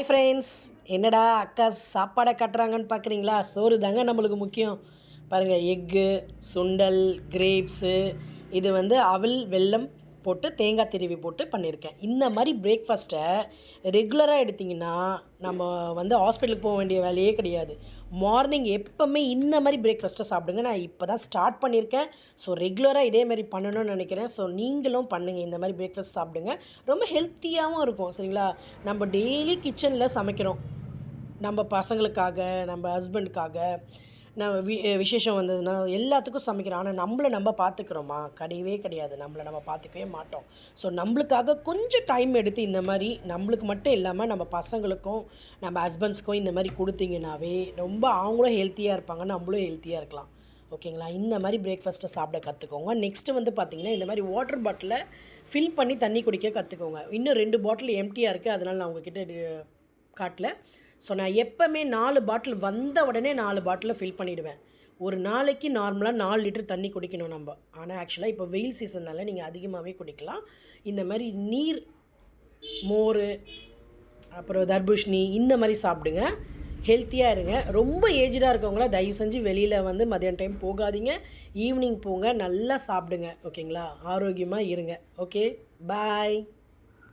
Hi friends, என்னடா அக்கா சாப்பாடை கட்டுறாங்கன்னு பார்க்குறீங்களா? சோறு தாங்க நம்மளுக்கு முக்கியம். பாருங்கள், எக்கு, சுண்டல், கிரேப்ஸு, இது வந்து அவல் வெல்லம் போட்டு தேங்காய் திருவி போட்டு பண்ணியிருக்கேன். இந்த மாதிரி பிரேக்ஃபாஸ்ட்டை ரெகுலராக எடுத்திங்கன்னா நம்ம வந்து ஹாஸ்பிட்டலுக்கு போக வேண்டிய வேலையே கிடையாது. மார்னிங் எப்போவுமே இந்த மாதிரி பிரேக்ஃபாஸ்ட்டை சாப்பிடுங்க. நான் இப்போ தான் ஸ்டார்ட் பண்ணியிருக்கேன். ஸோ ரெகுலராக இதே மாதிரி பண்ணணும்னு நினைக்கிறேன். ஸோ நீங்களும் பண்ணுங்கள், இந்த மாதிரி பிரேக்ஃபாஸ்ட் சாப்பிடுங்க. ரொம்ப ஹெல்த்தியாகவும் இருக்கும். சரிங்களா? நம்ம டெய்லி கிச்சனில் சமைக்கிறோம். நம்ம பசங்களுக்காக, நம்ம ஹஸ்பண்டுக்காக, நம்ம விசேஷம் வந்ததுன்னா எல்லாத்துக்கும் சமைக்கிறோம். ஆனால் நம்ம பார்த்துக்கிறோமா? கிடையவே கிடையாது. நம்ம பார்த்துக்கவே மாட்டோம். ஸோ நம்மளுக்காக கொஞ்சம் டைம் எடுத்து இந்த மாதிரி நம்மளுக்கு மட்டும் இல்லாமல் நம்ம பசங்களுக்கும் நம்ம ஹஸ்பண்ட்ஸ்க்கும் இந்த மாதிரி கொடுத்தீங்கன்னாவே ரொம்ப அவங்களும் ஹெல்த்தியாக இருப்பாங்க, நம்மளும் ஹெல்த்தியாக இருக்கலாம். ஓகேங்களா? இந்த மாதிரி பிரேக்ஃபாஸ்ட்டை சாப்பிட கற்றுக்கோங்க. நெக்ஸ்ட்டு வந்து பார்த்திங்கன்னா, இந்த மாதிரி வாட்டர் பாட்டிலை ஃபில் பண்ணி தண்ணி குடிக்க கற்றுக்கோங்க. இன்னும் 2 பாட்டில் எம்டியாக இருக்குது. அதனால் நான் உங்ககிட்ட காட்டல. ஸோ நான் எப்போவுமே 4 பாட்டில் வந்த உடனே 4 பாட்டிலை ஃபில் பண்ணிவிடுவேன். ஒரு நாளைக்கு நார்மலாக 4 லிட்டர் தண்ணி குடிக்கணும் நம்ம. ஆனால் ஆக்சுவலாக இப்போ வெயில் சீசன்னால் நீங்கள் அதிகமாகவே குடிக்கலாம். இந்த மாதிரி நீர், மோர், அப்புறம் தர்பூஷணி இந்த மாதிரி சாப்பிடுங்க. ஹெல்த்தியாக இருங்க. ரொம்ப ஏஜ்டாக இருக்கவங்கள தயவு செஞ்சு வெளியில் வந்து மதியான டைம் போகாதீங்க. ஈவினிங் போங்க, நல்லா சாப்பிடுங்க. ஓகேங்களா? ஆரோக்கியமாக இருங்க. ஓகே, பாய்.